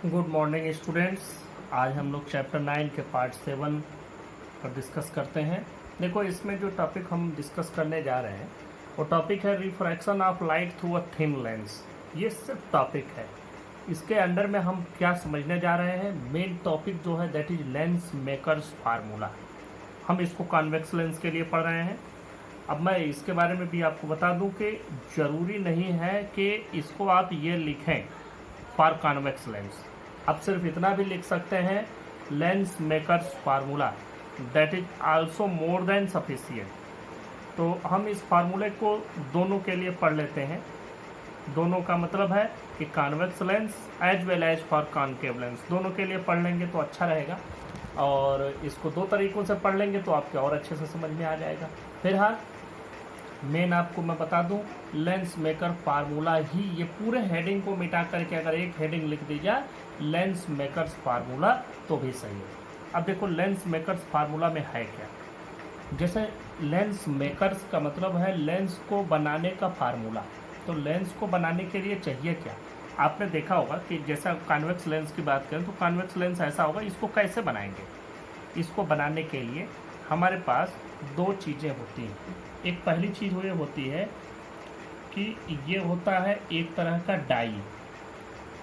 Good morning students. आज हम लोग चैप्टर 9 के पार्ट 7 पर डिस्कस करते हैं। देखो, इसमें जो टॉपिक हम डिस्कस करने जा रहे हैं वो टॉपिक है refraction of light through a thin lens. ये सिर्फ टॉपिक है। इसके अंडर में हम क्या समझने जा रहे हैं, मेन टॉपिक जो है that is lens makers formula. हम इसको कॉन्वेक्स लेंस के लिए पढ़ रहे हैं। अब मैं इसके बारे में भी आपको बता दूं कि ज़रूरी नहीं है कि इसको आप ये लिखें फॉर कॉन्वेक्स लेंस। आप सिर्फ इतना भी लिख सकते हैं lens makers formula, that is also more than sufficient. तो हम इस फार्मूले को दोनों के लिए पढ़ लेते हैं। दोनों का मतलब है कि convex lens as well as for concave lens, दोनों के लिए पढ़ लेंगे तो अच्छा रहेगा। और इसको दो तरीक़ों से पढ़ लेंगे तो आपके और अच्छे से समझ में आ जाएगा। फिलहाल मेन आपको मैं बता दूं, लेंस मेकर फार्मूला ही, ये पूरे हेडिंग को मिटा करके अगर एक हेडिंग लिख दी जाए लेंस मेकर्स फार्मूला तो भी सही है। अब देखो लेंस मेकर्स फार्मूला में है क्या। जैसे लेंस मेकर्स का मतलब है लेंस को बनाने का फार्मूला। तो लेंस को बनाने के लिए चाहिए क्या। आपने देखा होगा कि जैसा कॉन्वेक्स लेंस की बात करें तो कॉन्वेक्स लेंस ऐसा होगा, इसको कैसे बनाएंगे। इसको बनाने के लिए हमारे पास दो चीज़ें होती हैं। एक पहली चीज़ ये होती है कि ये होता है एक तरह का डाई,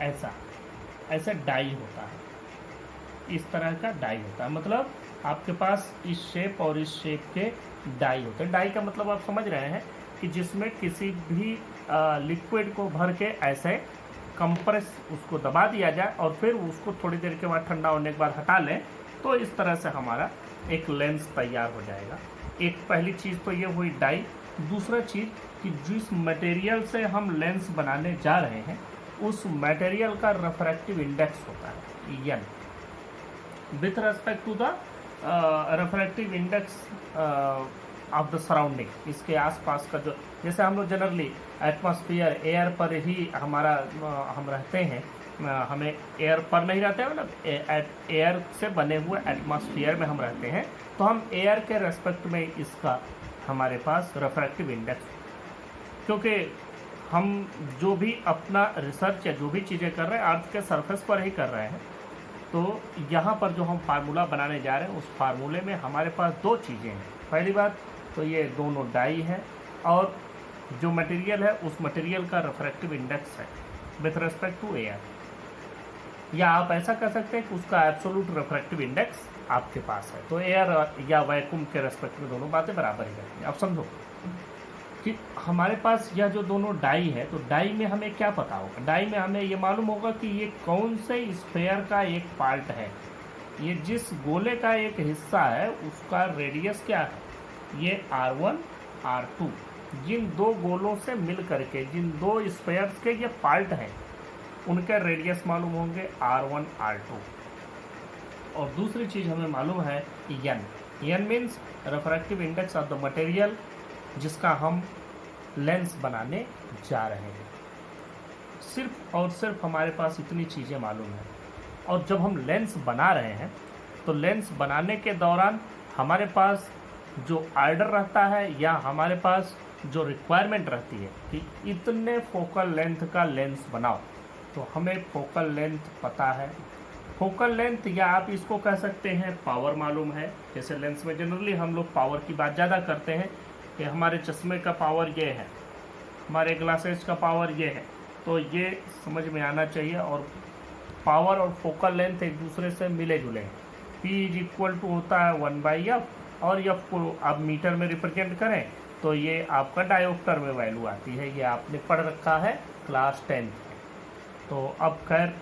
ऐसा डाई होता है, इस तरह का डाई होता है। मतलब आपके पास इस शेप और इस शेप के डाई होते हैं। डाई का मतलब आप समझ रहे हैं कि जिसमें किसी भी लिक्विड को भर के ऐसे कंप्रेस उसको दबा दिया जाए और फिर उसको थोड़ी देर के बाद ठंडा होने के बाद हटा लें तो इस तरह से हमारा एक लेंस तैयार हो जाएगा। एक पहली चीज़ तो ये हुई डाई। दूसरा चीज़ कि जिस मटेरियल से हम लेंस बनाने जा रहे हैं उस मटेरियल का रिफ्रैक्टिव इंडेक्स होता है n, with respect to the refractive index of the surrounding. इसके आसपास का जो, जैसे हम लोग जनरली एटमॉस्फेयर एयर पर ही हमारा हम रहते हैं, हमें एयर पर नहीं रहते हैं, मतलब एयर से बने हुए एटमॉस्फेयर में हम रहते हैं, तो हम एयर के रेस्पेक्ट में इसका हमारे पास रिफ्रैक्टिव इंडेक्स, क्योंकि हम जो भी अपना रिसर्च या जो भी चीज़ें कर रहे हैं अर्थ के सरफेस पर ही कर रहे हैं। तो यहाँ पर जो हम फार्मूला बनाने जा रहे हैं उस फार्मूले में हमारे पास दो चीज़ें हैं। पहली बात तो ये दोनों डाई है और जो मटेरियल है उस मटेरियल का रिफ्रैक्टिव इंडेक्स है विथ रेस्पेक्ट टू एयर, या आप ऐसा कर सकते हैं कि उसका एब्सोल्यूट रिफ्रैक्टिव इंडेक्स आपके पास है। तो एयर या वैक्यूम के रेस्पेक्ट में दोनों बातें बराबर ही रहती हैं। अब समझो कि हमारे पास यह जो दोनों डाई है, तो डाई में हमें क्या पता होगा। डाई में हमें ये मालूम होगा कि ये कौन से स्फेयर का एक पार्ट है, ये जिस गोले का एक हिस्सा है उसका रेडियस क्या है, ये R1 R2। जिन दो गोलों से मिल करके जिन दो स्फेयर्स के ये पार्ट हैं उनके रेडियस मालूम होंगे R1 R2। और दूसरी चीज़ हमें मालूम है n means refractive index of the material जिसका हम लेंस बनाने जा रहे हैं। सिर्फ और सिर्फ हमारे पास इतनी चीज़ें मालूम हैं। और जब हम लेंस बना रहे हैं तो लेंस बनाने के दौरान हमारे पास जो आर्डर रहता है या हमारे पास जो रिक्वायरमेंट रहती है कि इतने फोकल लेंथ का लेंस बनाओ, तो हमें फोकल लेंथ पता है। फोकल लेंथ या आप इसको कह सकते हैं पावर मालूम है। जैसे लेंस में जनरली हम लोग पावर की बात ज़्यादा करते हैं कि हमारे चश्मे का पावर ये है, हमारे ग्लासेस का पावर ये है, तो ये समझ में आना चाहिए। और पावर और फोकल लेंथ एक दूसरे से मिले जुले हैं। P इज इक्वल टू होता है 1/f, और F को आप मीटर में रिप्रेजेंट करें तो ये आपका डायोप्टर में वैल्यू आती है। ये आपने पढ़ रखा है क्लास 10। तो अब खैर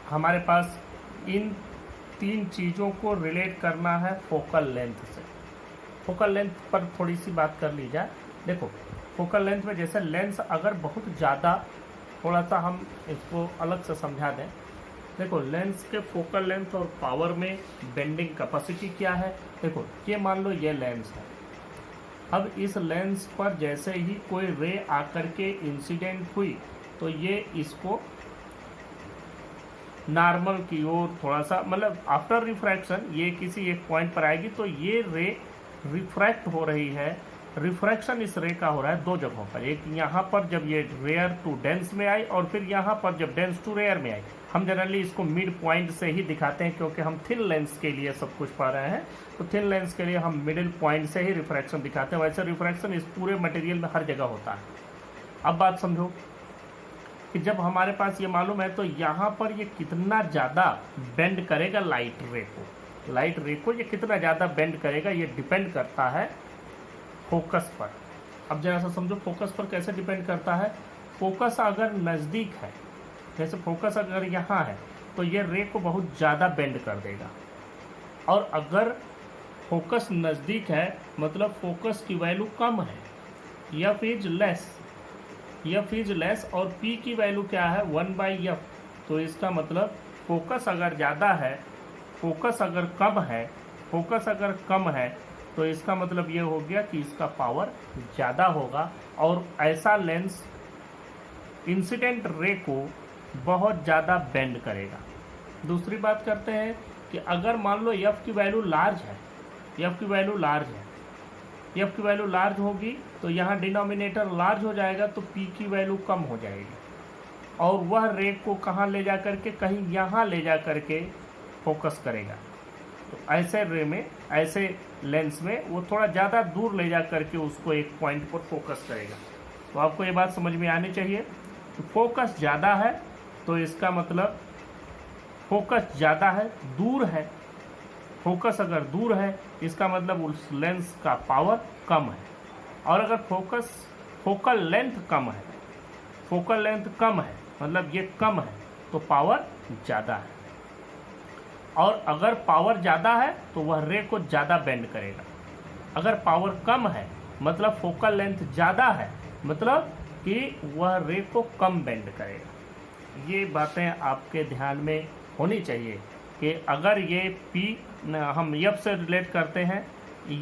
हमारे पास इन तीन चीज़ों को रिलेट करना है फोकल लेंथ से। फोकल लेंथ पर थोड़ी सी बात कर ली जाए। देखो फोकल लेंथ में जैसे लेंस अगर बहुत ज़्यादा, थोड़ा सा हम इसको अलग से समझा दें। देखो लेंस के फोकल लेंथ और पावर में बेंडिंग कैपेसिटी क्या है। देखो ये मान लो ये लेंस है। अब इस लेंस पर जैसे ही कोई रे आकर के इंसिडेंट हुई तो ये इसको नॉर्मल की ओर थोड़ा सा, मतलब आफ्टर रिफ्रैक्शन ये किसी एक पॉइंट पर आएगी तो ये रे रिफ्रैक्ट हो रही है रिफ्रैक्शन इस रे का हो रहा है दो जगहों पर, एक यहाँ पर जब ये रेयर टू डेंस में आई और फिर यहाँ पर जब डेंस टू रेयर में आई। हम जनरली इसको मिड पॉइंट से ही दिखाते हैं क्योंकि हम थिन लेंस के लिए सब कुछ पा रहे हैं, तो थिन लेंस के लिए हम मिडिल पॉइंट से ही रिफ्रैक्शन दिखाते हैं। वैसे रिफ्रैक्शन इस पूरे मटेरियल में हर जगह होता है। अब बात समझो कि जब हमारे पास ये मालूम है तो यहाँ पर ये कितना ज़्यादा बेंड करेगा लाइट रे को ये कितना ज़्यादा बेंड करेगा, ये डिपेंड करता है फोकस पर। अब जरा सा समझो फोकस पर कैसे डिपेंड करता है। फोकस अगर नज़दीक है, जैसे फोकस अगर यहाँ है तो ये रे को बहुत ज़्यादा बेंड कर देगा, और अगर फोकस नज़दीक है मतलब फोकस की वैल्यू कम है, एफ इज लेस और पी की वैल्यू क्या है 1/f, तो इसका मतलब फोकस अगर ज़्यादा है, फोकस अगर कम है तो इसका मतलब ये हो गया कि इसका पावर ज़्यादा होगा, और ऐसा लेंस इंसिडेंट रे को बहुत ज़्यादा बेंड करेगा। दूसरी बात करते हैं कि अगर मान लो एफ की वैल्यू लार्ज होगी तो यहाँ डिनोमिनेटर लार्ज हो जाएगा तो पी की वैल्यू कम हो जाएगी, और वह रे को कहाँ ले जा करके, कहीं यहाँ ले जा करके फोकस करेगा। तो ऐसे रे में, ऐसे लेंस में वो थोड़ा ज़्यादा दूर ले जा करके उसको एक पॉइंट पर फोकस करेगा। तो आपको ये बात समझ में आनी चाहिए कि फोकस ज़्यादा है तो इसका मतलब फोकस ज़्यादा है, दूर है, फोकस अगर दूर है इसका मतलब उस लेंस का पावर कम है, और अगर फोकल लेंथ कम है मतलब ये कम है तो पावर ज़्यादा है, और अगर पावर ज़्यादा है तो वह रे को ज़्यादा बेंड करेगा। अगर पावर कम है मतलब फोकल लेंथ ज़्यादा है मतलब कि वह रे को कम बेंड करेगा। ये बातें आपके ध्यान में होनी चाहिए कि अगर ये P हम F से रिलेट करते हैं,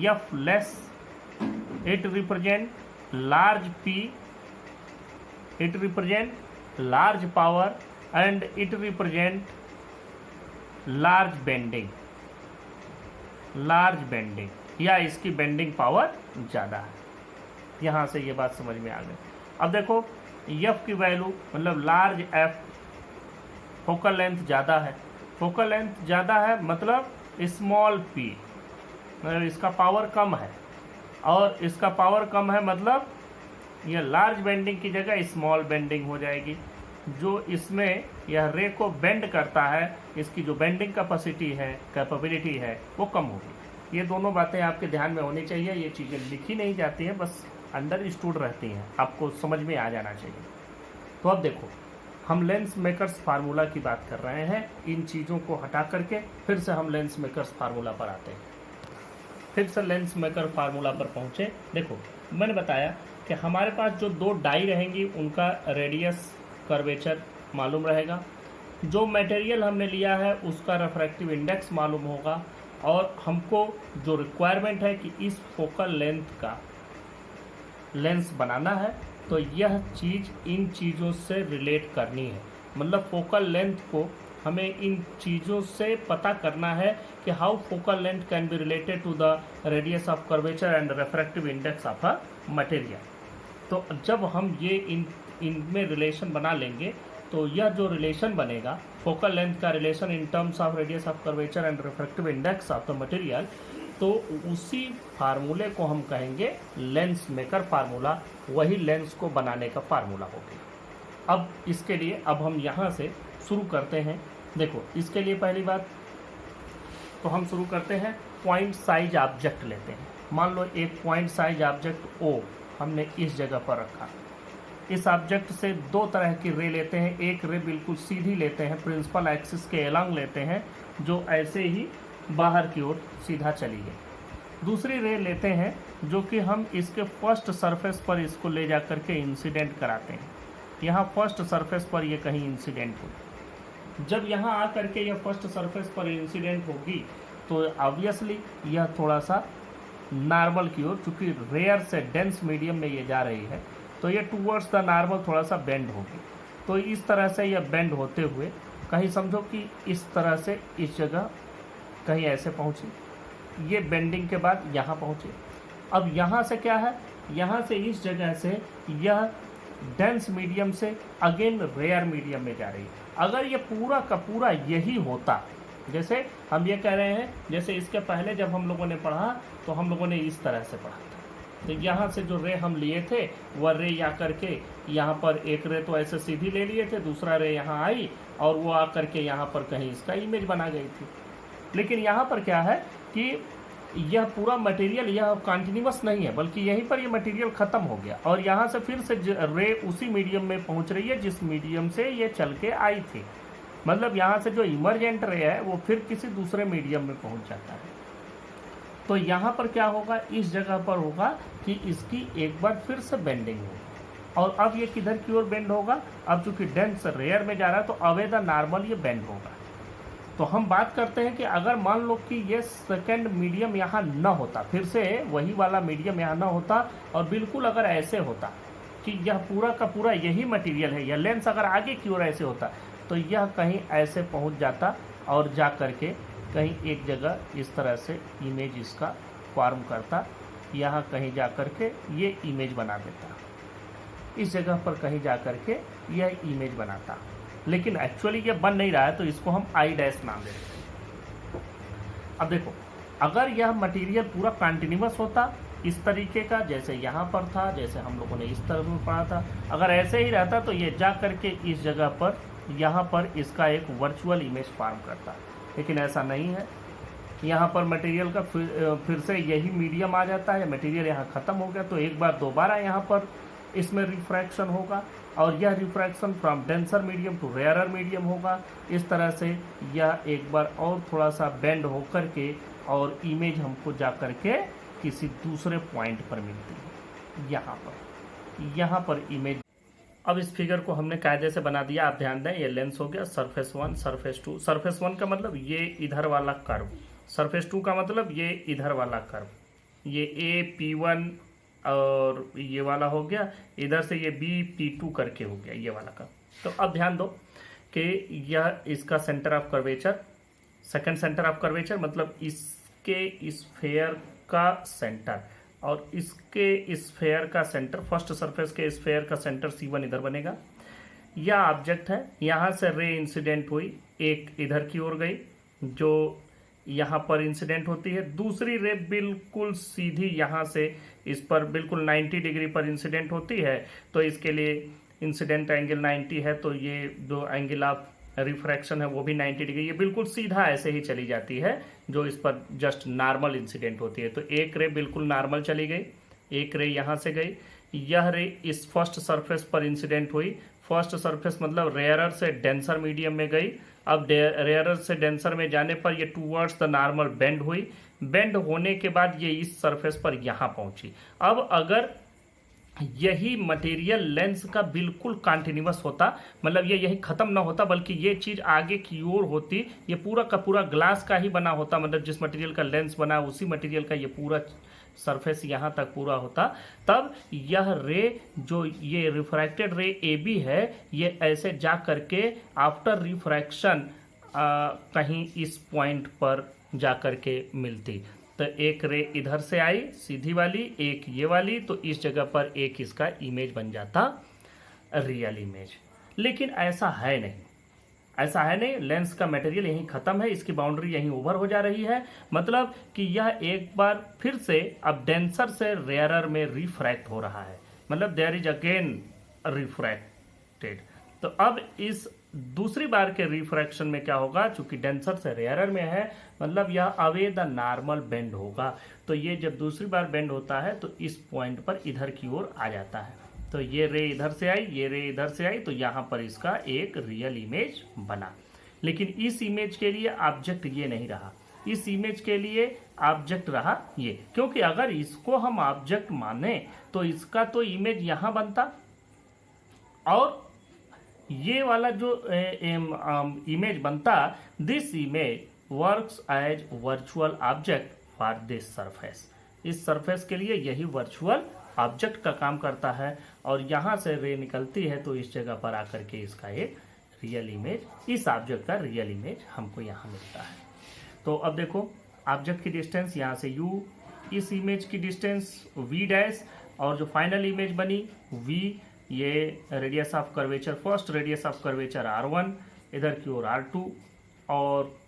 F less it represent large P, it represent large power and it represent large bending या इसकी बेंडिंग पावर ज़्यादा है। यहाँ से ये बात समझ में आ गई। अब देखो F की वैल्यू मतलब लार्ज F, फोकल लेंथ ज़्यादा है मतलब स्मॉल p, मतलब इसका पावर कम है, और इसका पावर कम है मतलब यह लार्ज बेंडिंग की जगह स्मॉल बेंडिंग हो जाएगी। जो इसमें यह रे को बेंड करता है, इसकी जो बेंडिंग कैपेबिलिटी है वो कम होगी। ये दोनों बातें आपके ध्यान में होनी चाहिए। ये चीज़ें लिखी नहीं जाती हैं, बस अंडरस्टूड रहती हैं, आपको समझ में आ जाना चाहिए। तो अब देखो हम लेंस मेकर्स फार्मूला की बात कर रहे हैं। इन चीज़ों को हटा करके फिर से हम लेंस मेकर्स फार्मूला पर आते हैं। फिर से लेंस मेकर फार्मूला पर पहुँचे। देखो मैंने बताया कि हमारे पास जो दो डाई रहेंगी उनका रेडियस कर्वेचर मालूम रहेगा, जो मटेरियल हमने लिया है उसका रिफ्रैक्टिव इंडेक्स मालूम होगा, और हमको जो रिक्वायरमेंट है कि इस फोकल लेंथ का लेंस बनाना है तो यह चीज़ इन चीज़ों से रिलेट करनी है। मतलब फोकल लेंथ को हमें इन चीज़ों से पता करना है कि how focal length can be related to the radius of curvature and refractive index of a material. तो जब हम ये इनमें रिलेशन बना लेंगे तो यह जो रिलेशन बनेगा फोकल लेंथ का relation in terms of radius of curvature and refractive index of the material, तो उसी फार्मूले को हम कहेंगे लेंस मेकर फार्मूला। वही लेंस को बनाने का फार्मूला होगा। अब इसके लिए अब हम यहाँ से शुरू करते हैं। देखो इसके लिए पहली बात तो हम शुरू करते हैं, पॉइंट साइज ऑब्जेक्ट लेते हैं। मान लो एक पॉइंट साइज ऑब्जेक्ट O हमने इस जगह पर रखा। इस ऑब्जेक्ट से दो तरह की रे लेते हैं। एक रे बिल्कुल सीधी लेते हैं, प्रिंसिपल एक्सिस के अलोंग लेते हैं, जो ऐसे ही बाहर की ओर सीधा चली गई। दूसरी रे लेते हैं जो कि हम इसके फर्स्ट सरफेस पर इसको ले जा करके इंसिडेंट कराते हैं। यहाँ फर्स्ट सरफेस पर ये कहीं इंसिडेंट होगी। जब यहाँ आ करके यह फर्स्ट सरफेस पर इंसिडेंट होगी तो ऑब्वियसली यह थोड़ा सा नॉर्मल की ओर, चूँकि रेयर से डेंस मीडियम में ये जा रही है तो ये टूवर्ड्स द नॉर्मल थोड़ा सा बेंड होगी। तो इस तरह से यह बेंड होते हुए कहीं समझो कि इस तरह से इस जगह कहीं ऐसे पहुँची, ये बेंडिंग के बाद यहाँ पहुँचे, अब यहाँ से क्या है, यहाँ से इस जगह से यह डेंस मीडियम से अगेन रेयर मीडियम में जा रही है। अगर ये पूरा का पूरा यही होता, जैसे हम ये कह रहे हैं, जैसे इसके पहले जब हम लोगों ने पढ़ा तो हम लोगों ने इस तरह से पढ़ा था, तो यहाँ से जो रे हम लिए थे वह रे या करके यहाँ पर एक रे तो ऐसे सीधी ले लिए थे, दूसरा रे यहाँ आई और वो आ करके यहाँ पर कहीं इसका इमेज बना गई थी। लेकिन यहाँ पर क्या है कि यह पूरा मटेरियल यह कंटिन्यूअस नहीं है, बल्कि यहीं पर यह मटेरियल ख़त्म हो गया और यहाँ से फिर से रे उसी मीडियम में पहुँच रही है जिस मीडियम से ये चल के आई थी। मतलब यहाँ से जो इमरजेंट रे है वो फिर किसी दूसरे मीडियम में पहुँच जाता है। तो यहाँ पर क्या होगा, इस जगह पर होगा कि इसकी एक बार फिर से बेंडिंग होगी और अब ये किधर की ओर बेंड होगा, अब चूंकि डेंस रेयर में जा रहा है तो अवे द नॉर्मल ये बेंड होगा। तो हम बात करते हैं कि अगर मान लो कि ये सेकेंड मीडियम यहाँ न होता, फिर से वही वाला मीडियम यहाँ न होता और बिल्कुल अगर ऐसे होता कि यह पूरा का पूरा यही मटेरियल है, यह लेंस अगर आगे की ओर ऐसे होता तो यह कहीं ऐसे पहुँच जाता और जा करके कहीं एक जगह इस तरह से इमेज इसका फॉर्म करता, यहाँ कहीं जा करके ये इमेज बना देता, इस जगह पर कहीं जा करके यह इमेज बनाता। लेकिन एक्चुअली ये बन नहीं रहा है तो इसको हम आई डैश नाम देते हैं। अब देखो, अगर यह मटेरियल पूरा कंटिन्यूअस होता इस तरीके का, जैसे यहाँ पर था, जैसे हम लोगों ने इस तरह में पढ़ा था, अगर ऐसे ही रहता तो ये जा करके इस जगह पर यहाँ पर इसका एक वर्चुअल इमेज फॉर्म करता। लेकिन ऐसा नहीं है, यहाँ पर मटेरियल का फिर से यही मीडियम आ जाता है, मटेरियल यहाँ ख़त्म हो गया तो एक बार दोबारा यहाँ पर इसमें रिफ्रैक्शन होगा और यह refraction from denser medium to rarer medium होगा। इस तरह से यह एक बार और थोड़ा सा बेंड होकर के और इमेज हमको जा करके किसी दूसरे पॉइंट पर मिलती है, यहाँ पर इमेज। अब इस फिगर को हमने कायदे से बना दिया, आप ध्यान दें, ये लेंस हो गया सरफेस 1, सरफेस 2। सरफेस 1 का मतलब ये इधर वाला कर्व, सरफेस 2 का मतलब ये इधर वाला कर्व, ये ए P1 और ये वाला हो गया, इधर से ये B P2 करके हो गया ये वाला कर्व। तो अब ध्यान दो कि यह इसका centre of curvature, second centre of curvature मतलब इसके स्फेयर का सेंटर और इसके स्फेयर का सेंटर, फर्स्ट सरफेस के स्फेयर का सेंटर C1 इधर बनेगा। यह ऑब्जेक्ट है, यहाँ से रे इंसिडेंट हुई, एक इधर की ओर गई जो यहाँ पर इंसिडेंट होती है, दूसरी रे बिल्कुल सीधी यहाँ से इस पर बिल्कुल 90 डिग्री पर इंसिडेंट होती है। तो इसके लिए इंसिडेंट एंगल 90 है, तो ये जो एंगल ऑफ रिफ्रैक्शन है वो भी 90 डिग्री, ये बिल्कुल सीधा ऐसे ही चली जाती है जो इस पर जस्ट नॉर्मल इंसिडेंट होती है। तो एक रे बिल्कुल नॉर्मल चली गई, एक रे यहाँ से गई, यह रे इस फर्स्ट सरफेस पर इंसिडेंट हुई, फर्स्ट सरफेस मतलब रेयरर से डेंसर मीडियम में गई। अब रेयरर से डेंसर में जाने पर ये टूवर्ड्स द नॉर्मल बेंड हुई, बेंड होने के बाद ये इस सरफेस पर यहाँ पहुँची। अब अगर यही मटेरियल लेंस का बिल्कुल कंटिन्यूअस होता, मतलब ये यही ख़त्म ना होता बल्कि ये चीज़ आगे की ओर होती, ये पूरा का पूरा ग्लास का ही बना होता, मतलब जिस मटेरियल का लेंस बना उसी मटेरियल का ये पूरा सरफेस यहाँ तक पूरा होता, तब यह रे जो ये रिफ्रैक्टेड रे AB है ये ऐसे जा करके आफ्टर रिफ्रैक्शन कहीं इस पॉइंट पर जा करके मिलती। तो एक रे इधर से आई सीधी वाली, एक ये वाली, तो इस जगह पर एक इसका इमेज बन जाता रियल इमेज। लेकिन ऐसा है नहीं, ऐसा है नहीं, लेंस का मटेरियल यहीं ख़त्म है, इसकी बाउंड्री यहीं ओवर हो जा रही है, मतलब कि यह एक बार फिर से अब डेंसर से रेयरर में रिफ्रैक्ट हो रहा है, मतलब देयर इज अगेन रिफ्रैक्टेड। तो अब इस दूसरी बार के रिफ्रैक्शन में क्या होगा, चूंकि डेंसर से रेयरर में है मतलब यह अवे द नॉर्मल बेंड होगा। तो ये जब दूसरी बार बेंड होता है तो इस पॉइंट पर इधर की ओर आ जाता है, तो ये रे इधर से आई, ये रे इधर से आई, तो यहाँ पर इसका एक रियल इमेज बना। लेकिन इस इमेज के लिए ऑब्जेक्ट ये नहीं रहा, इस इमेज के लिए ऑब्जेक्ट रहा ये, क्योंकि अगर इसको हम ऑब्जेक्ट माने तो इसका तो इमेज यहाँ बनता और ये वाला जो इमेज बनता, this image works as virtual object for this surface. इस सरफेस के लिए यही वर्चुअल ऑब्जेक्ट का काम करता है और यहाँ से रे निकलती है तो इस जगह पर आकर के इसका एक रियल इमेज, इस ऑब्जेक्ट का रियल इमेज हमको यहाँ मिलता है। तो अब देखो ऑब्जेक्ट की डिस्टेंस यहाँ से u इस इमेज की डिस्टेंस v डैश, और जो फाइनल इमेज बनी v, ये radius of curvature, first radius of curvature r1, इधर की ओर r2, और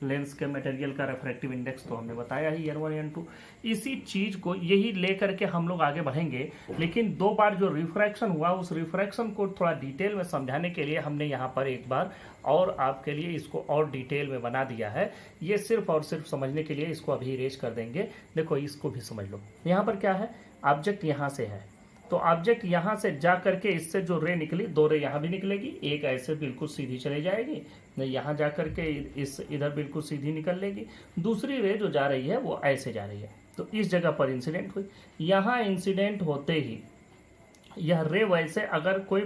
लेंस के मटेरियल का रिफ्रैक्टिव इंडेक्स तो हमने बताया ही n1 n2। इसी चीज को यही लेकर के हम लोग आगे बढ़ेंगे, लेकिन 2 बार जो रिफ्रैक्शन हुआ उस रिफ्रैक्शन को थोड़ा डिटेल में समझाने के लिए हमने यहाँ पर एक बार और आपके लिए इसको और डिटेल में बना दिया है। ये सिर्फ और सिर्फ समझने के लिए, इसको अभी इरेज कर देंगे। देखो इसको भी समझ लो। यहाँ पर क्या है, ऑब्जेक्ट यहाँ से है, तो ऑब्जेक्ट यहाँ से जा करके इससे जो रे निकली, 2 रे यहाँ भी निकलेगी, एक ऐसे बिल्कुल सीधी चली जाएगी, यहाँ जा करके इस इधर बिल्कुल सीधी निकल लेगी, दूसरी रे जो जा रही है वो ऐसे जा रही है। तो इस जगह पर इंसिडेंट हुई, यहाँ इंसिडेंट होते ही यह रे, वैसे अगर कोई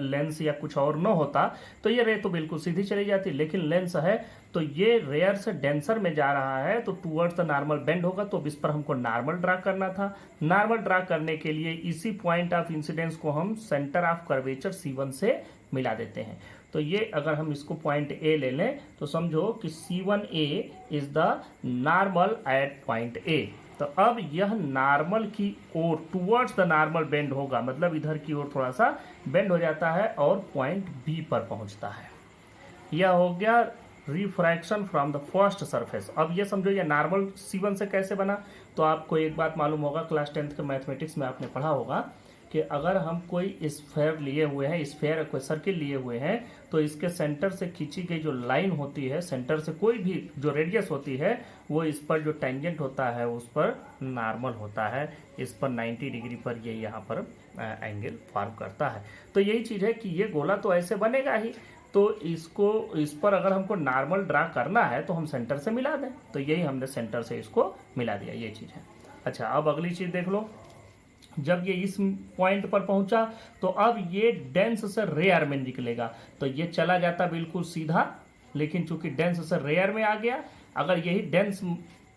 लेंस या कुछ और न होता तो ये रे तो बिल्कुल सीधी चली जाती, लेकिन लेंस है तो ये रेयर से डेंसर में जा रहा है, तो टूवर्ड्स द नॉर्मल बेंड होगा। तो इस पर हमको नॉर्मल ड्रा करना था। नॉर्मल ड्रा करने के लिए इसी पॉइंट ऑफ इंसिडेंस को हम सेंटर ऑफ कर्वेचर C1 से मिला देते हैं। तो ये अगर हम इसको पॉइंट ए ले लें तो समझो कि C1A is the normal at point A. तो अब यह नॉर्मल की ओर टूवर्ड्स द नॉर्मल बेंड होगा, मतलब इधर की ओर थोड़ा सा बेंड हो जाता है और पॉइंट बी पर पहुंचता है। यह हो गया refraction from the first surface. अब ये समझो ये नॉर्मल C1 से कैसे बना। तो आपको एक बात मालूम होगा, क्लास 10th के मैथमेटिक्स में आपने पढ़ा होगा कि अगर हम कोई स्फेयर लिए हुए हैं, स्फेयर कोई सर्किल लिए हुए हैं, तो इसके सेंटर से खींची गई जो लाइन होती है, सेंटर से कोई भी जो रेडियस होती है, वो इस पर जो टेंजेंट होता है उस पर नॉर्मल होता है। इस पर 90 डिग्री पर ये यहाँ पर एंगल फॉर्म करता है। तो यही चीज़ है कि ये गोला तो ऐसे बनेगा ही, तो इसको इस पर अगर हमको नॉर्मल ड्रा करना है तो हम सेंटर से मिला दें। तो यही हमने सेंटर से इसको मिला दिया, ये चीज़ है। अच्छा, अब अगली चीज़ देख लो। जब ये इस पॉइंट पर पहुंचा तो अब ये डेंस से रेयर में निकलेगा, तो ये चला जाता बिल्कुल सीधा, लेकिन चूंकि डेंस से रेयर में आ गया, अगर यही डेंस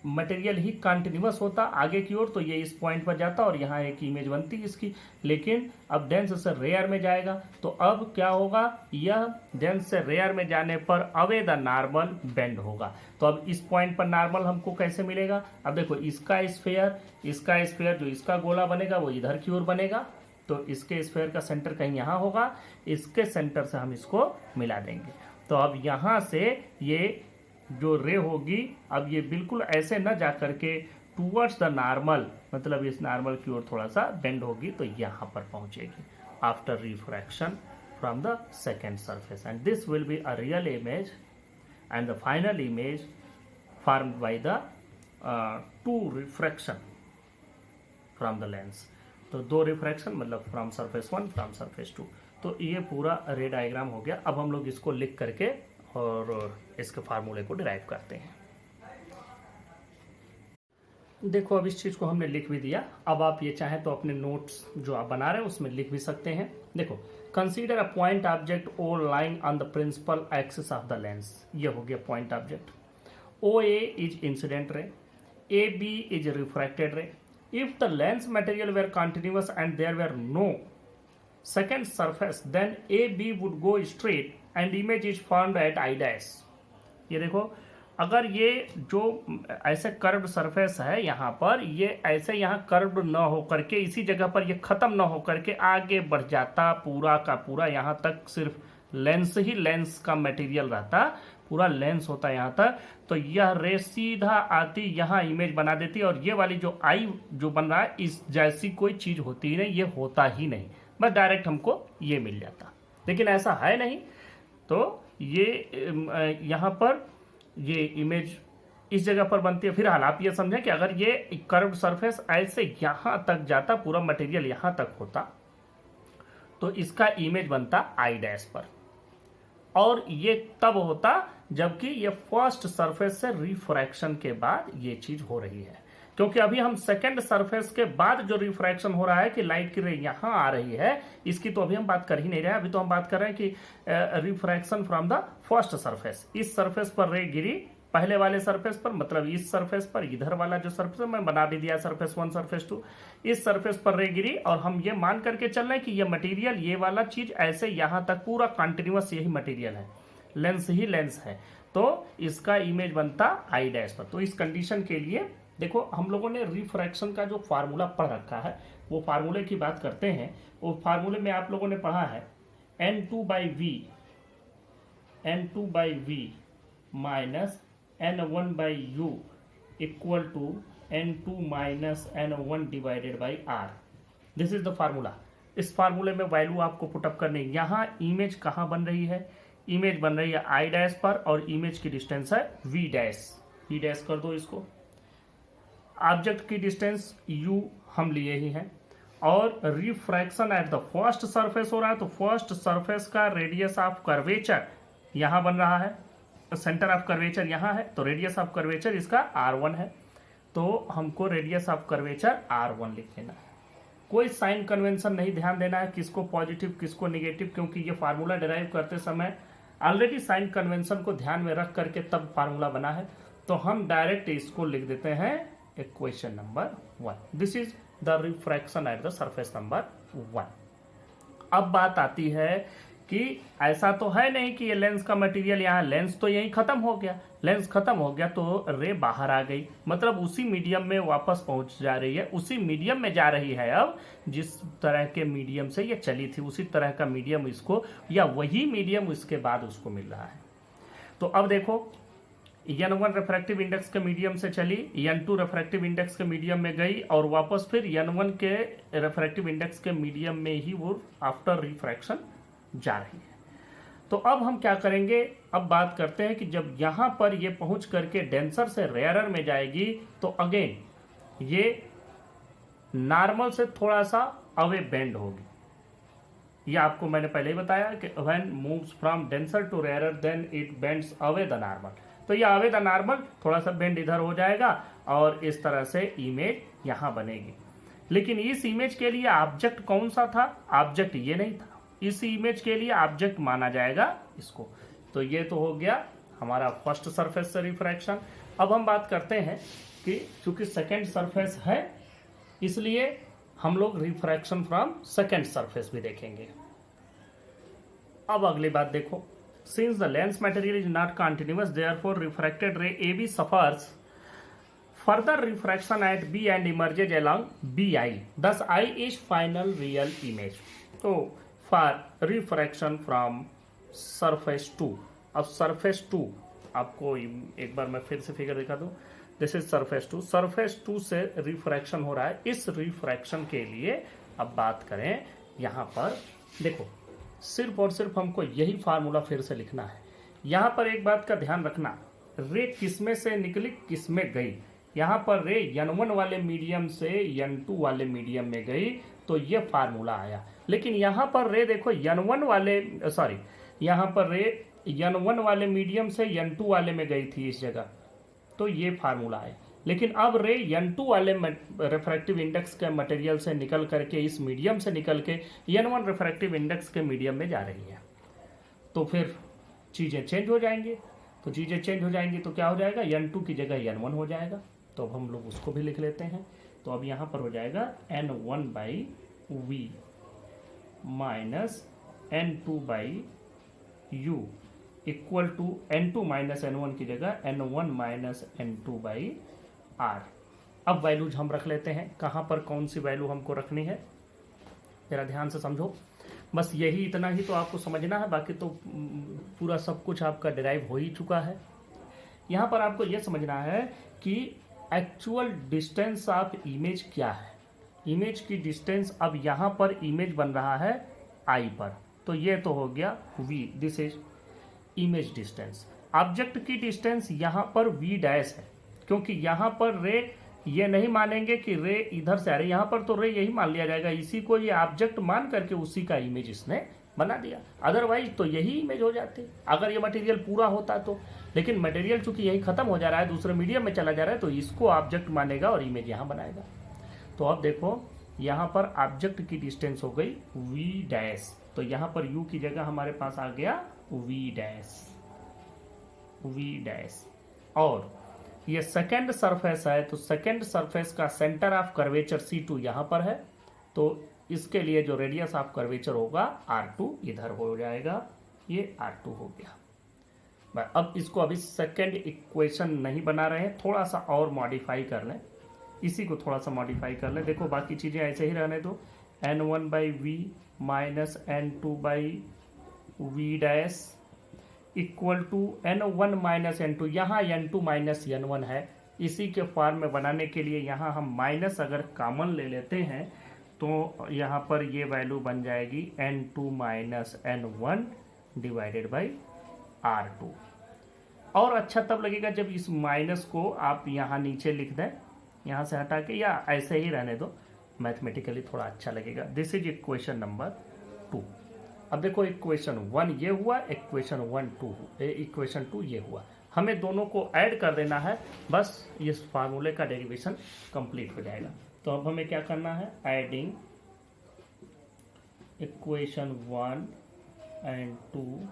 मटेरियल ही कंटिन्यूअस होता आगे की ओर तो ये इस पॉइंट पर जाता और यहाँ एक इमेज बनती इसकी, लेकिन अब डेंस से रेयर में जाएगा। तो अब क्या होगा, यह डेंस से रेयर में जाने पर अवे द नॉर्मल बेंड होगा। तो अब इस पॉइंट पर नॉर्मल हमको कैसे मिलेगा। अब देखो इसका स्फेयर जो इसका गोला बनेगा वो इधर की ओर बनेगा, तो इसके स्फेयर का सेंटर कहीं यहाँ होगा, इसके सेंटर से हम इसको मिला देंगे। तो अब यहाँ से ये जो रे होगी, अब ये बिल्कुल ऐसे न जा करके टूवर्ड्स द नॉर्मल, मतलब इस नॉर्मल की ओर थोड़ा सा बेंड होगी, तो यहाँ पर पहुंचेगी after refraction from the second surface, and this will be a real image and the final image formed by the 2 refraction from the lens. तो 2 रिफ्रैक्शन मतलब फ्रॉम सरफेस 1 फ्रॉम सरफेस 2। तो ये पूरा रे डायग्राम हो गया। अब हम लोग इसको लिख करके और इसके फार्मूले को डिराइव करते हैं। देखो अब इस चीज को हमने लिख भी दिया। अब आप ये चाहें तो अपने नोट्स जो आप बना रहे हैं उसमें लिख भी सकते हैं। देखो, consider a point object O lying on the principal axis of the lens. ये हो गया point object. O A is incident ray, A B is refracted ray. If the lens material were continuous and there were no second surface, then AB would go straight and image is formed at I dash। ये देखो, अगर ये जो ऐसे curved surface है यहाँ पर, ये ऐसे यहाँ कर्व्ड न हो करके इसी जगह पर ये खत्म न हो करके आगे बढ़ जाता पूरा का पूरा, यहाँ तक सिर्फ लेंस ही लेंस का मटेरियल रहता, पूरा लेंस होता यहाँ तक, तो यह रे सीधा आती यहाँ इमेज बना देती, और ये वाली जो आई जो बन रहा है इस जैसी कोई चीज होती ही नहीं, ये होता ही नहीं, बस डायरेक्ट हमको ये मिल जाता। लेकिन ऐसा है नहीं, तो ये यहाँ पर ये इमेज इस जगह पर बनती है। फिलहाल आप ये समझें कि अगर ये कर्व्ड सरफेस ऐसे यहाँ तक जाता, पूरा मटेरियल यहाँ तक होता, तो इसका इमेज बनता आई डैश पर, और ये तब होता जबकि ये फर्स्ट सरफेस से रिफ्रैक्शन के बाद ये चीज हो रही है। क्योंकि अभी हम सेकंड सरफेस के बाद जो रिफ्रैक्शन हो रहा है कि लाइट की रे यहां आ रही है, इसकी तो अभी हम बात कर ही नहीं रहे। अभी तो हम बात कर रहे हैं कि refraction from the first surface. इस सरफेस पर रे गिरी पहले वाले सरफेस पर, मतलब इस सरफेस पर, इधर वाला जो सरफेस मैं बना भी दिया सरफेस 1 सरफेस 2, इस सरफेस पर रे गिरी, और हम ये मान करके चल रहे हैं कि ये मटेरियल, ये वाला चीज ऐसे यहां तक पूरा कंटिन्यूअस यही मटेरियल है, लेंस ही लेंस है, तो इसका इमेज बनता आई डैश पर। तो इस कंडीशन के लिए देखो हम लोगों ने रिफ्रैक्शन का जो फार्मूला पढ़ रखा है वो फार्मूले की बात करते हैं। वो फार्मूले में आप लोगों ने पढ़ा है N2/V minus N1/U equal to N2 minus N1 divided by R। This is the formula. इस फार्मूले में वैल्यू आपको पुटअप करनी है। यहाँ इमेज कहाँ बन रही है? इमेज बन रही है I डैश पर और इमेज की डिस्टेंस है V डैश। V डैश कर दो इसको। ऑब्जेक्ट की डिस्टेंस U हम लिए ही हैं और refraction at the first surface हो रहा है, तो फर्स्ट सरफेस का रेडियस ऑफ कर्वेचर यहाँ बन रहा है, सेंटर ऑफ कर्वेचर यहाँ है, तो रेडियस ऑफ कर्वेचर इसका R1 है, तो हमको रेडियस ऑफ कर्वेचर R1 लिख लेना है। कोई साइन कन्वेंशन नहीं ध्यान देना है किसको पॉजिटिव किसको नेगेटिव, क्योंकि ये फार्मूला डिराइव करते समय ऑलरेडी साइन कन्वेंशन को ध्यान में रख करके तब फार्मूला बना है। तो हम डायरेक्ट इसको लिख देते हैं equation number 1। This is the refraction at the surface number 1। अब बात आती है कि ऐसा तो है नहीं कि ये लेंस का मटेरियल यहाँ, लेंस तो यहीं खत्म हो गया, लेंस खत्म हो गया तो रे बाहर आ गई, मतलब उसी मीडियम में वापस पहुंच जा रही है, उसी मीडियम में जा रही है। अब जिस तरह के मीडियम से ये चली थी उसी तरह का मीडियम इसको, या वही मीडियम इसके बाद उसको मिल रहा है। तो अब देखो N1 रिफ्रैक्टिव इंडेक्स के मीडियम से चली, N2 रिफ्रैक्टिव इंडेक्स के मीडियम में गई और वापस फिर N1 के रिफ्रैक्टिव इंडेक्स के मीडियम में ही वो आफ्टर रिफ्रैक्शन जा रही है। तो अब हम क्या करेंगे, अब बात करते हैं कि जब यहां पर ये पहुंच करके डेंसर से रेयरर में जाएगी तो अगेन ये नॉर्मल से थोड़ा सा अवे बेंड होगी। ये आपको मैंने पहले ही बताया कि when moves from denser to rarer then it bends away the normal. तो ये अवे द नॉर्मल थोड़ा सा बेंड इधर हो जाएगा और इस तरह से इमेज यहां बनेगी। लेकिन इस इमेज के लिए ऑब्जेक्ट कौन सा था? ऑब्जेक्ट ये नहीं था, इस इमेज के लिए ऑब्जेक्ट माना जाएगा इसको। तो ये तो हो गया हमारा फर्स्ट सरफेस से रिफ्रैक्शन। अब हम बात करते हैं कि चूंकि सेकेंड सरफेस है इसलिए हम लोग रिफ्रैक्शन फ्रॉम सेकेंड सरफेस भी देखेंगे। अब अगली बात देखो, since the lens material is not continuous therefore refracted ray A B suffers further refraction at B and emerges along B I, thus I is final real image. तो for refraction from surface 2, अब surface 2 आपको एक बार मैं फिर से figure दिखा दूं, this is surface 2, surface 2 से रिफ्रैक्शन हो रहा है। इस रिफ्रैक्शन के लिए अब बात करें, यहां पर देखो सिर्फ और सिर्फ हमको यही फार्मूला फिर से लिखना है। यहां पर एक बात का ध्यान रखना, रे किसमें से निकली किसमें गई। यहां पर रे N1 वाले मीडियम से N2 वाले मीडियम में गई तो ये फार्मूला आया। लेकिन यहां पर रे देखो N1 वाले मीडियम से N2 वाले में गई थी इस जगह, तो ये फार्मूला है। लेकिन अब रे N2 वाले रिफ्रैक्टिव इंडेक्स के मटेरियल से निकल करके, इस मीडियम से निकल के N1 रिफ्रैक्टिव इंडेक्स के मीडियम में जा रही है, तो फिर चीज़ें चेंज हो जाएंगी। तो चीज़ें चेंज हो जाएंगी तो क्या हो जाएगा, N2 की जगह N1 हो जाएगा। तो अब हम लोग उसको भी लिख लेते हैं। तो अब यहाँ पर हो जाएगा N1/V minus N2/U equal to N2 minus N1 की जगह N1 माइनस N2/R। अब वैल्यूज हम रख लेते हैं, कहाँ पर कौन सी वैल्यू हमको रखनी है जरा ध्यान से समझो। बस यही इतना ही तो आपको समझना है, बाकी तो पूरा सब कुछ आपका डिराइव हो ही चुका है। यहाँ पर आपको यह समझना है कि एक्चुअल डिस्टेंस ऑफ इमेज क्या है। इमेज की डिस्टेंस, अब यहाँ पर इमेज बन रहा है I पर, तो ये तो हो गया V, this is image distance. Object की डिस्टेंस यहाँ पर V डैश है, क्योंकि यहाँ पर रे ये नहीं मानेंगे कि रे इधर से आ रही, यहाँ पर तो रे यही मान लिया जाएगा, इसी को ये ऑब्जेक्ट मान करके उसी का इमेज इसने बना दिया। अदरवाइज तो यही इमेज हो जाती अगर ये मटेरियल पूरा होता तो। लेकिन मटेरियल चूंकि यही खत्म हो जा रहा है, दूसरे मीडियम में चला जा रहा है, तो इसको ऑब्जेक्ट मानेगा और इमेज यहाँ बनाएगा। तो अब देखो यहाँ पर ऑब्जेक्ट की डिस्टेंस हो गई V डैश, तो यहाँ पर U की जगह हमारे पास आ गया V डैश। और ये सेकेंड सरफेस है, तो सेकेंड सरफेस का सेंटर ऑफ कर्वेचर C2 यहाँ पर है, तो इसके लिए जो रेडियस ऑफ कर्वेचर होगा R2 इधर हो जाएगा, ये R2 हो गया। अब इसको अभी सेकेंड इक्वेशन नहीं बना रहे हैं, थोड़ा सा और मॉडिफाई कर लें। इसी को थोड़ा सा मॉडिफाई कर ले। देखो बाकी चीज़ें ऐसे ही रहने दो, n1/v minus n2/v dash equal to n1 minus n2। यहाँ n2 माइनस n1 है, इसी के फॉर्म में बनाने के लिए यहाँ हम माइनस अगर कॉमन ले लेते हैं तो यहाँ पर ये वैल्यू बन जाएगी n2 minus n1 divided by r2। और अच्छा तब लगेगा जब इस माइनस को आप यहाँ नीचे लिख दें, यहाँ से हटा के, या ऐसे ही रहने दो, मैथमेटिकली थोड़ा अच्छा लगेगा। This is equation number 2। अब देखो इक्वेशन 1 ये हुआ, इक्वेशन 2 ये हुआ। हमें दोनों को ऐड कर देना है, बस इस फार्मूले का डेरिवेशन कंप्लीट हो जाएगा। तो अब हमें क्या करना है, adding equation 1 and 2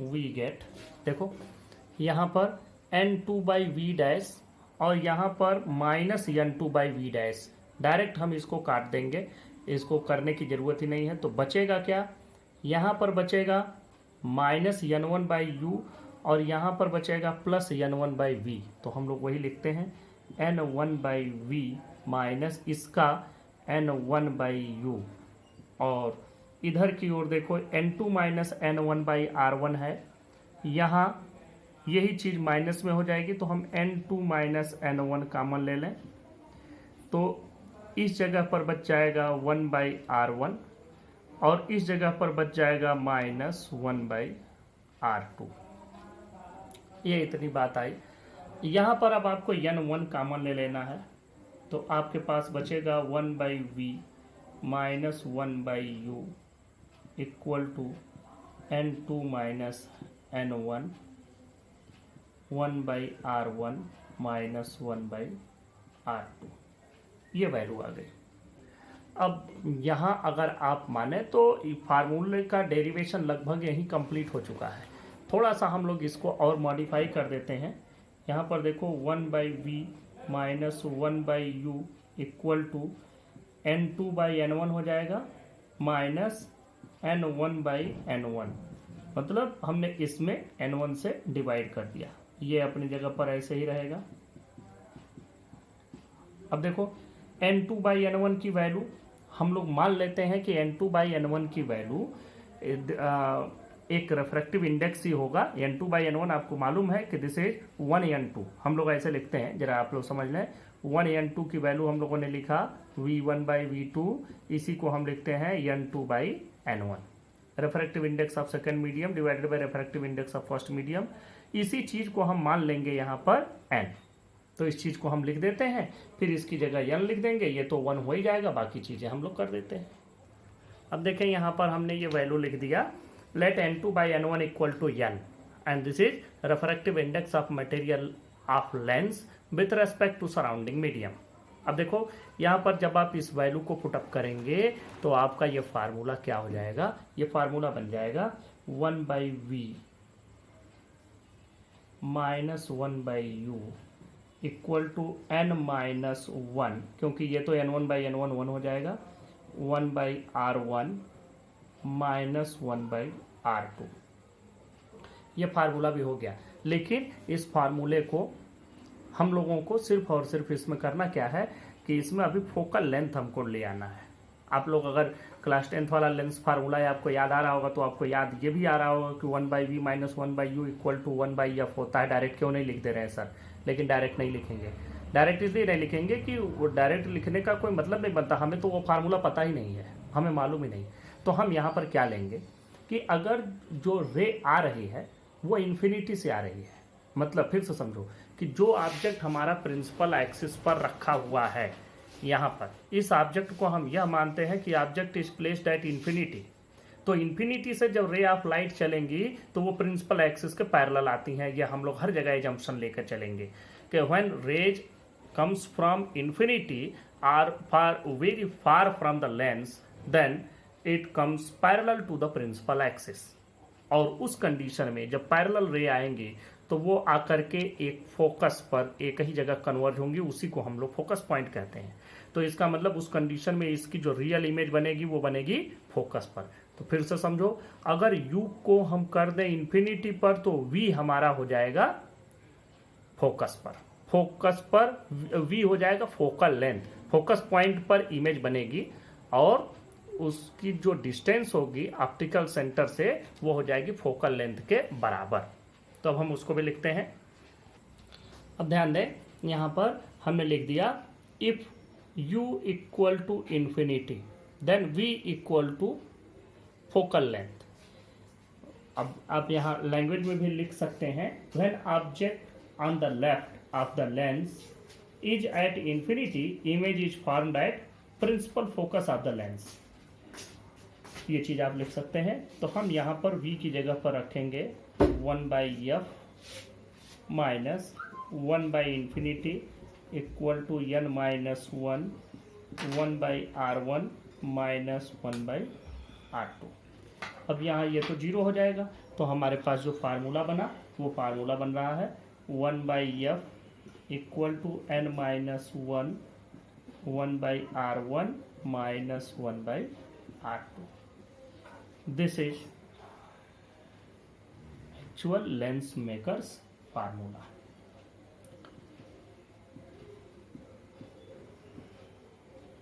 we get, देखो यहाँ पर n2/v डैश और यहाँ पर माइनस n2/v डैश, डायरेक्ट हम इसको काट देंगे, इसको करने की जरूरत ही नहीं है। तो बचेगा क्या, यहाँ पर बचेगा माइनस n1/u और यहाँ पर बचेगा प्लस n1/v। तो हम लोग वही लिखते हैं n1/v माइनस इसका n1/u, और इधर की ओर देखो n2 माइनस n1/r1 है, यहाँ यही चीज़ माइनस में हो जाएगी, तो हम n2 माइनस n1 कॉमन ले लें, तो इस जगह पर बच जाएगा 1/r1 और इस जगह पर बच जाएगा माइनस 1/r2। ये इतनी बात आई। यहाँ पर अब आपको n1 कॉमन ले लेना है, तो आपके पास बचेगा 1/v minus 1/u equal to n2 minus n1 1/r1 minus 1/r2। ये वैल्यू आ गई। अब यहाँ अगर आप माने तो फार्मूले का डेरिवेशन लगभग यही कंप्लीट हो चुका है। थोड़ा सा हम लोग इसको और मॉडिफाई कर देते हैं। यहाँ पर देखो 1/v minus 1/u equal to n2/n1 हो जाएगा माइनस n1/n1, मतलब हमने इसमें n1 से डिवाइड कर दिया, ये अपनी जगह पर ऐसे ही रहेगा। अब देखो n2/n1 की वैल्यू हम लोग मान लेते हैं कि n2/n1 की वैल्यू एक रेफ्रेक्टिव इंडेक्स ही होगा। n2/n1 आपको मालूम है कि दिस इज 1n2, हम लोग ऐसे लिखते हैं, जरा आप लोग समझ लें। 1n2 की वैल्यू हम लोगों ने लिखा v1/v2, इसी को हम लिखते हैं n2/n1, refractive index of second medium divided by refractive index of first medium. इसी चीज को हम मान लेंगे यहाँ पर n, तो इस चीज को हम लिख देते हैं, फिर इसकी जगह n लिख देंगे, ये तो 1 हो ही जाएगा, बाकी चीजें हम लोग कर देते हैं। अब देखें यहाँ पर हमने ये वैल्यू लिख दिया, let n2/n1 equal to n and this is refractive index of material of lens with respect to surrounding medium. अब देखो यहाँ पर जब आप इस वैल्यू को पुटअप करेंगे तो आपका ये फार्मूला क्या हो जाएगा, ये फार्मूला बन जाएगा 1/v minus 1/u equal to n minus 1, क्योंकि ये तो n1/n1 1 हो जाएगा, 1/r1 माइनस 1/r2। ये फार्मूला भी हो गया। लेकिन इस फार्मूले को हम लोगों को सिर्फ और सिर्फ इसमें करना क्या है कि इसमें अभी फोकल लेंथ हमको ले आना है। आप लोग अगर क्लास 10th वाला लेंस फार्मूला है आपको याद आ रहा होगा, तो आपको याद ये भी आ रहा होगा कि 1/v minus 1/u equal to 1/f होता है। डायरेक्ट क्यों नहीं लिख दे रहे हैं सर? लेकिन डायरेक्ट नहीं लिखेंगे, डायरेक्ट इसलिए नहीं लिखेंगे कि वो डायरेक्ट लिखने का कोई मतलब नहीं बनता, हमें तो वो फार्मूला पता ही नहीं है, हमें मालूम ही नहीं। तो हम यहाँ पर क्या लेंगे कि अगर जो रे आ रही है वो इन्फिनिटी से आ रही है, मतलब फिर से समझो कि जो ऑब्जेक्ट हमारा प्रिंसिपल एक्सिस पर रखा हुआ है, यहाँ पर इस ऑब्जेक्ट को हम यह मानते हैं कि object is placed at infinity. तो इन्फिनिटी से जब रे ऑफ लाइट चलेंगी तो वो प्रिंसिपल एक्सिस के पैरेलल आती हैं। यह हम लोग हर जगह एजम्पशन लेकर चलेंगे कि when rays comes from infinity or far very far from the lens then it comes parallel to the principal axis. और उस कंडीशन में जब पैरेलल रे आएंगे तो वो आकर के एक फोकस पर एक ही जगह कन्वर्ज होंगी, उसी को हम लोग फोकस पॉइंट कहते हैं। तो इसका मतलब उस कंडीशन में इसकी जो रियल इमेज बनेगी वो बनेगी फोकस पर। तो फिर से समझो, अगर u को हम कर दें इन्फिनिटी पर तो v हमारा हो जाएगा फोकस पर। फोकस पर वी हो जाएगा फोकल लेंथ, फोकस पॉइंट पर इमेज बनेगी और उसकी जो डिस्टेंस होगी ऑप्टिकल सेंटर से वो हो जाएगी फोकल लेंथ के बराबर। तो अब हम उसको भी लिखते हैं। अब ध्यान दें, यहाँ पर हमने लिख दिया if u equal to infinity then v equal to focal length. अब आप यहाँ लैंग्वेज में भी लिख सकते हैं when object on the left of the lens is at infinity image is formed at principal focus of the lens. ये चीज आप लिख सकते हैं। तो हम यहाँ पर v की जगह पर रखेंगे 1/f माइनस 1/इंफिनिटी equal to n minus 1/r1 minus 1/r2। अब यहाँ ये तो 0 हो जाएगा, तो हमारे पास जो फार्मूला बना वो फार्मूला बन रहा है 1/f equal to n minus 1/r1 minus 1/r2। This is actual lens makers formula.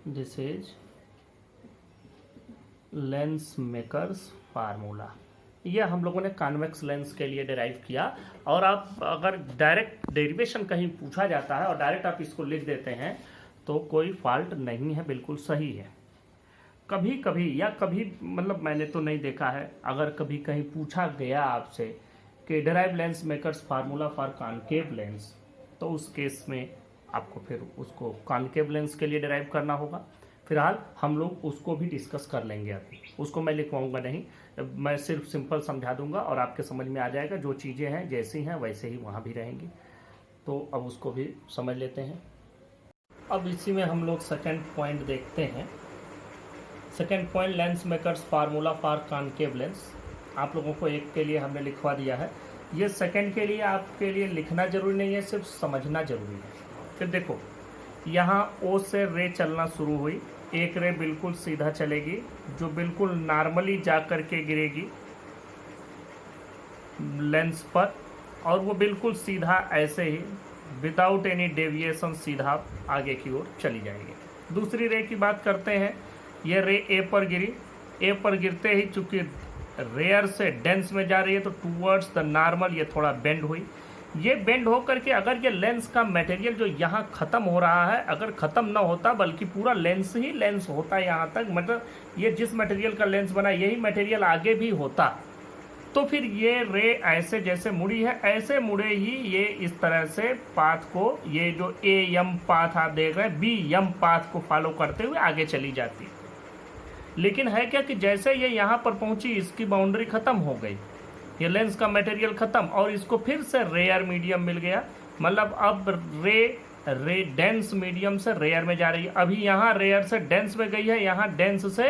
This is lens makers formula. यह हम लोगों ने कॉन्वेक्स लेंस के लिए डिराइव किया। और आप अगर डायरेक्ट डेरिवेशन कहीं पूछा जाता है और डायरेक्ट आप इसको लिख देते हैं तो कोई फॉल्ट नहीं है, बिल्कुल सही है। कभी कभी या कभी मतलब मैंने तो नहीं देखा है, अगर कभी कहीं पूछा गया आपसे कि derive lens makers formula for concave lens, तो उस केस में आपको फिर उसको कॉनकेव लेंस के लिए डिराइव करना होगा। फिलहाल हम लोग उसको भी डिस्कस कर लेंगे। अभी उसको मैं लिखवाऊंगा नहीं, मैं सिर्फ सिंपल समझा दूंगा और आपके समझ में आ जाएगा। जो चीज़ें हैं जैसी हैं वैसे ही वहाँ भी रहेंगी। तो अब उसको भी समझ लेते हैं। अब इसी में हम लोग सेकेंड पॉइंट देखते हैं। Second point lens makers formula for concave lens. आप लोगों को एक के लिए हमने लिखवा दिया है, ये सेकेंड के लिए आपके लिए लिखना जरूरी नहीं है, सिर्फ समझना जरूरी है। फिर देखो, यहाँ O से रे चलना शुरू हुई, एक रे बिल्कुल सीधा चलेगी जो बिल्कुल नॉर्मली जा कर के गिरेगी लेंस पर, और वो बिल्कुल सीधा ऐसे ही विदाउट एनी डेविएशन सीधा आगे की ओर चली जाएगी। दूसरी रे की बात करते हैं। ये रे ए पर गिरी, ए पर गिरते ही चूंकि रेयर से डेंस में जा रही है तो टूवर्ड्स द नॉर्मल ये थोड़ा बेंड हुई। ये बेंड होकर के अगर ये लेंस का मटेरियल जो यहाँ ख़त्म हो रहा है, अगर ख़त्म ना होता बल्कि पूरा लेंस ही लेंस होता यहाँ तक, मतलब ये जिस मटेरियल का लेंस बना यही मटेरियल आगे भी होता, तो फिर ये रे ऐसे जैसे मुड़ी है ऐसे मुड़े ही ये इस तरह से पाथ को, ये जो ए एम पाथ आप देख रहे हैं बी एम पाथ को फॉलो करते हुए आगे चली जाती। लेकिन है क्या कि जैसे ये यहाँ पर पहुँची इसकी बाउंड्री ख़त्म हो गई, ये लेंस का मटेरियल ख़त्म और इसको फिर से रेयर मीडियम मिल गया। मतलब अब रे डेंस मीडियम से रेयर में जा रही है। अभी यहाँ रेयर से डेंस में गई है, यहाँ डेंस से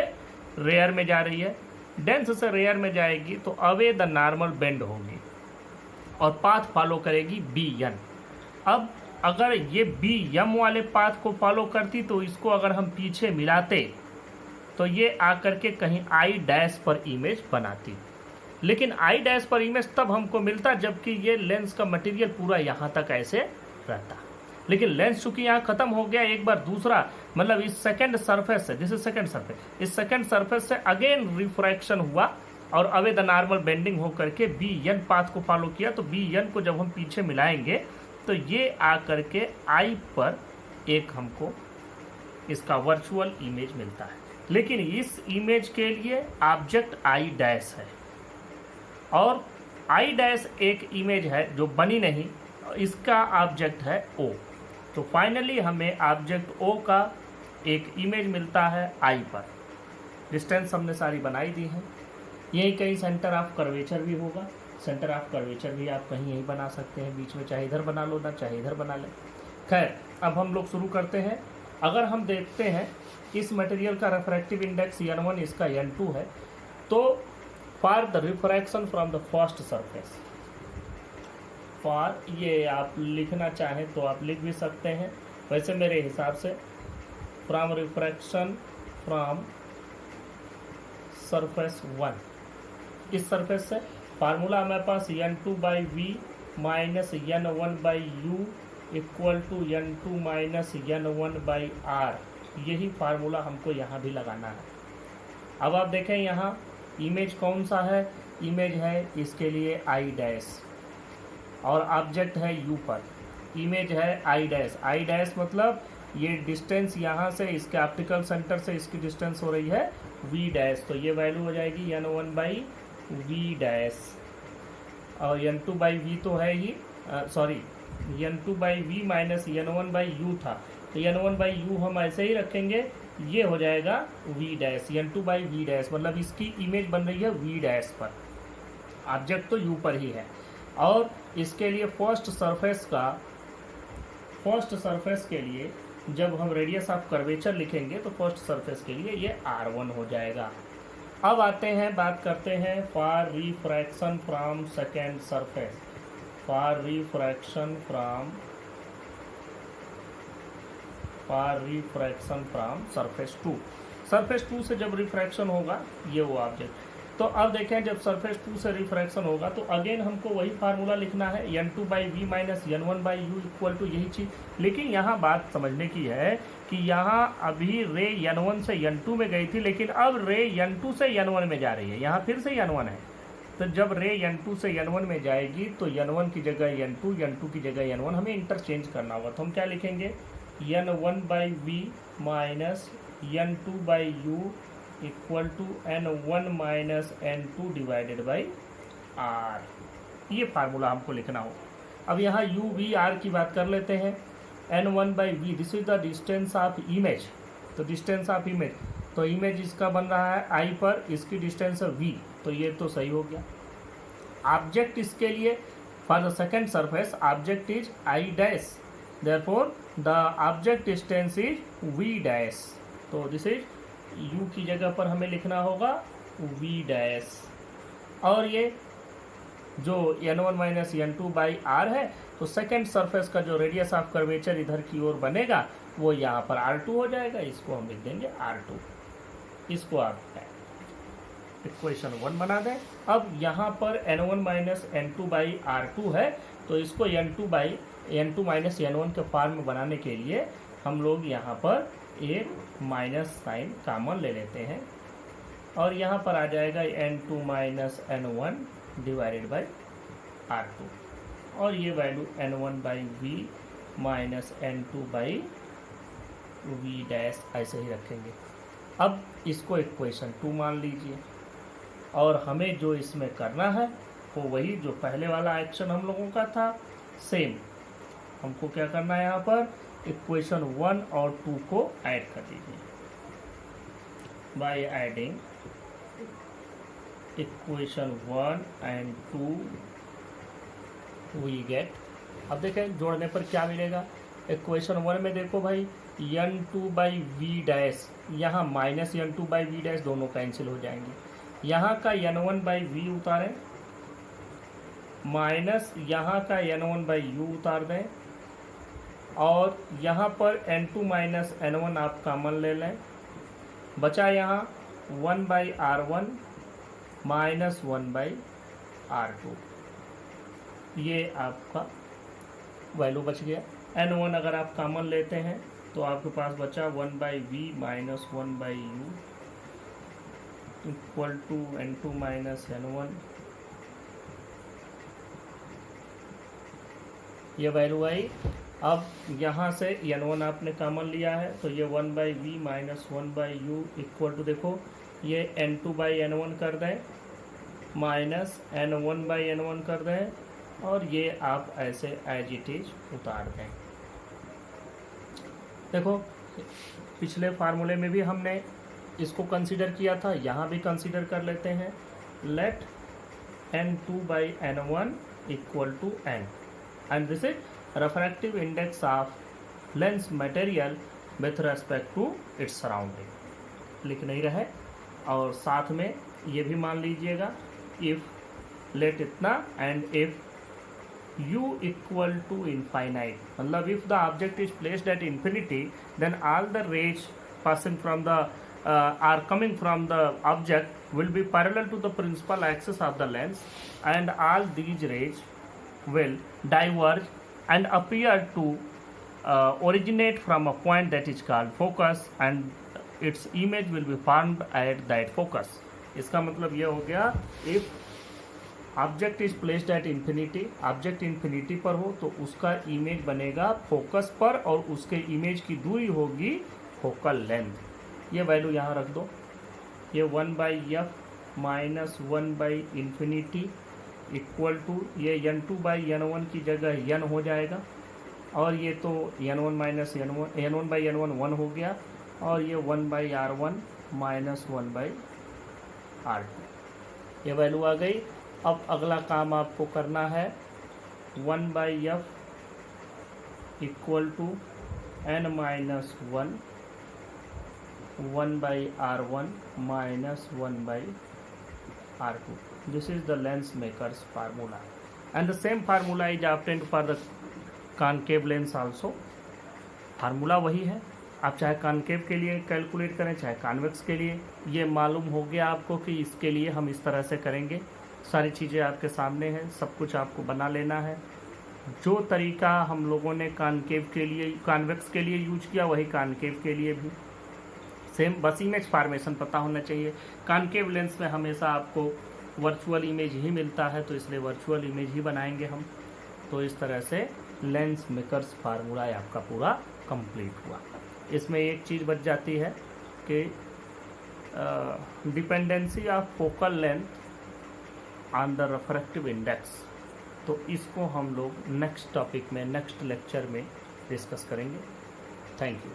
रेयर में जा रही है। डेंस से रेयर में जाएगी तो अवे द नॉर्मल बेंड होगी और पाथ फॉलो करेगी बी एन। अब अगर ये बी एम वाले पाथ को फॉलो करती तो इसको अगर हम पीछे मिलाते तो ये आकर के कहीं आई डैश पर इमेज बनाती। लेकिन आई डैश पर इमेज तब हमको मिलता जबकि ये लेंस का मटेरियल पूरा यहाँ तक ऐसे रहता। लेकिन लेंस चूंकि यहाँ खत्म हो गया, एक बार दूसरा मतलब इस सेकंड सरफेस से, दिस इज सेकंड सरफेस, इस सेकंड सरफेस से अगेन रिफ्रैक्शन हुआ और अवे द नॉर्मल बेंडिंग हो करके बी एन पाथ को फॉलो किया। तो बी एन को जब हम पीछे मिलाएंगे तो ये आ करके आई पर एक हमको इसका वर्चुअल इमेज मिलता है। लेकिन इस इमेज के लिए ऑब्जेक्ट आई डैश है और आई डैश एक इमेज है जो बनी नहीं, इसका ऑब्जेक्ट है ओ। तो फाइनली हमें ऑब्जेक्ट ओ का एक इमेज मिलता है आई पर। डिस्टेंस हमने सारी बनाई दी है। यही कहीं सेंटर ऑफ कर्वेचर भी होगा, सेंटर ऑफ कर्वेचर भी आप कहीं यही बना सकते हैं बीच में, चाहे इधर बना लो ना चाहे इधर बना लें। खैर अब हम लोग शुरू करते हैं। अगर हम देखते हैं इस मटेरियल का रिफ्रैक्टिव इंडेक्स n1 इसका n2 है, तो for the refraction from the first surface, for ये आप लिखना चाहें तो आप लिख भी सकते हैं, वैसे मेरे हिसाब से फ्रॉम रिफ्रैक्शन फ्रॉम सरफेस 1, इस सरफेस से फार्मूला हमारे पास n2/v minus n1/u equal to n two minus n one by R, यही फार्मूला हमको यहाँ भी लगाना है। अब आप देखें यहाँ इमेज कौन सा है, इमेज है इसके लिए आई डैश और ऑब्जेक्ट है यू पर, इमेज है आई डैश मतलब ये डिस्टेंस यहाँ से इसके ऑप्टिकल सेंटर से इसकी डिस्टेंस हो रही है वी डैश, तो ये वैल्यू हो जाएगी n one by v dash, और एन टू बाई वी तो है ही, sorry n two by v minus n one by u था, तो एन वन बाई यू हम ऐसे ही रखेंगे, ये हो जाएगा v dash, n two by v dash मतलब इसकी इमेज बन रही है वी डैश पर, ऑब्जेक्ट तो यू पर ही है। और इसके लिए फर्स्ट सरफेस के लिए जब हम रेडियस ऑफ कर्वेचर लिखेंगे तो फर्स्ट सरफेस के लिए ये R1 हो जाएगा। अब आते हैं, बात करते हैं for refraction from second surface, for refraction from surface 2, surface 2 से जब रिफ्रैक्शन होगा ये वो ऑब्जेक्ट, तो अब देखें जब सरफेस 2 से रिफ्रैक्शन होगा तो अगेन हमको वही फार्मूला लिखना है, n two by v minus n one by u equal to यही चीज़। लेकिन यहाँ बात समझने की है कि यहाँ अभी रे एन वन से एन टू में गई थी, लेकिन अब रे एन टू से एन वन में जा रही है, यहाँ फिर से एन वन है, तो जब रे एन टू से एन वन में जाएगी तो एन वन की जगह एन टू की जगह एन वन हमें इंटरचेंज करना होगा, तो हम क्या लिखेंगे n one by v minus n two by u equal to n one minus n two divided by R, ये फार्मूला हमको लिखना हो। अब यहाँ यू वी आर की बात कर लेते हैं, n one by v this is the distance of image, तो डिस्टेंस ऑफ इमेज, तो इमेज इसका बन रहा है आई पर, इसकी डिस्टेंस है वी, तो ये तो सही हो गया। ऑब्जेक्ट इसके लिए for the second surface object is I dash, therefore the object distance is v dash, तो दिस इज u की जगह पर हमें लिखना होगा v डैश, और ये जो n1 minus n2 by are है, तो सेकेंड सरफेस का जो रेडियस ऑफ कर्वेचर इधर की ओर बनेगा वो यहाँ पर R2 हो जाएगा, इसको हम लिख देंगे R2, इसको आप इक्वेशन 1 बना दें। अब यहाँ पर n1 minus n2 by R2 है, तो इसको n2 माइनस n1 के फॉर्म में बनाने के लिए हम लोग यहाँ पर एक माइनस साइन कॉमन ले लेते हैं, और यहाँ पर आ जाएगा n2 minus n1 divided by R2, और ये value n1 by v minus n2 by v dash ऐसे ही रखेंगे। अब इसको इक्वेशन 2 मान लीजिए, और हमें जो इसमें करना है वो वही जो पहले वाला एक्शन हम लोगों का था, सेम हमको क्या करना है, यहाँ पर इक्वेशन 1 और 2 को ऐड कर दीजिए, by adding equation 1 and 2 we get, अब देखें जोड़ने पर क्या मिलेगा। इक्वेशन 1 में देखो भाई n2 बाई वी डैश, यहाँ minus n2 by v dash दोनों कैंसिल हो जाएंगे, यहाँ का n1 बाई वी उतारें माइनस यहाँ का n1 बाई यू उतार दें, और यहाँ पर n2 माइनस n1 आप कॉमन ले लें, बचा यहाँ 1 by R1 minus 1 by R2, ये आपका वैल्यू बच गया। n1 अगर आप कॉमन लेते हैं तो आपके पास बचा 1 by v minus 1 by u equal to n2 minus n1, ये वैल्यू आई। अब यहाँ से n1 आपने कॉमन लिया है, तो ये 1 by v minus 1 by u equal to देखो ये n2 बाई n1 कर दें माइनस n1 बाई n1 कर दें, और ये आप ऐसे एज इट इज उतार दें। देखो पिछले फार्मूले में भी हमने इसको कंसीडर किया था, यहाँ भी कंसीडर कर लेते हैं। Let n2 by n1 equal to n, and this is refractive index of lens material with respect to its surrounding, लिख नहीं रहे, और साथ में ये भी मान लीजिएगा if let इतना and if u equal to infinite, मतलब if the object is placed at infinity then all the rays passing from the are coming from the object will be parallel to the principal axis of the lens, and all these rays will diverge and appear to originate from a point that is called focus and its image will be formed at that focus. इसका मतलब यह हो गया, if object is placed at infinity, object infinity पर हो तो उसका image बनेगा फोकस पर और उसके इमेज की दूरी होगी फोकल लेंथ। ये वैल्यू यहाँ रख दो, ये 1/f minus 1/infinity equal to ये n2/n1 की जगह n हो जाएगा, और ये तो n1 माइनस n1/n1 1 हो गया, और ये 1/r1 माइनस 1/r2, ये वैल्यू आ गई। अब अगला काम आपको करना है 1/f equal to n minus 1 1/r1 minus 1/r2. This is the lens maker's formula, and the same formula is obtained for the concave lens also. Formula वही है, आप चाहे कॉनकेव के लिए कैलकुलेट करें चाहे कॉन्वेक्स के लिए। ये मालूम हो गया आपको कि इसके लिए हम इस तरह से करेंगे। सारी चीज़ें आपके सामने हैं, सब कुछ आपको बना लेना है। जो तरीका हम लोगों ने कॉनकेव के लिए कॉन्वेक्स के लिए यूज किया वही कॉनकेव के लिए भी सेम, बस इमेज फॉर्मेशन पता होना चाहिए। कॉनकेव लेंस में हमेशा आपको वर्चुअल इमेज ही मिलता है, तो इसलिए वर्चुअल इमेज ही बनाएंगे हम। तो इस तरह से लेंस मेकर्स फार्मूला आपका पूरा कंप्लीट हुआ। इसमें एक चीज़ बच जाती है कि dependency of focal length on the refractive index, तो इसको हम लोग नेक्स्ट टॉपिक में नेक्स्ट लेक्चर में डिस्कस करेंगे। Thank you.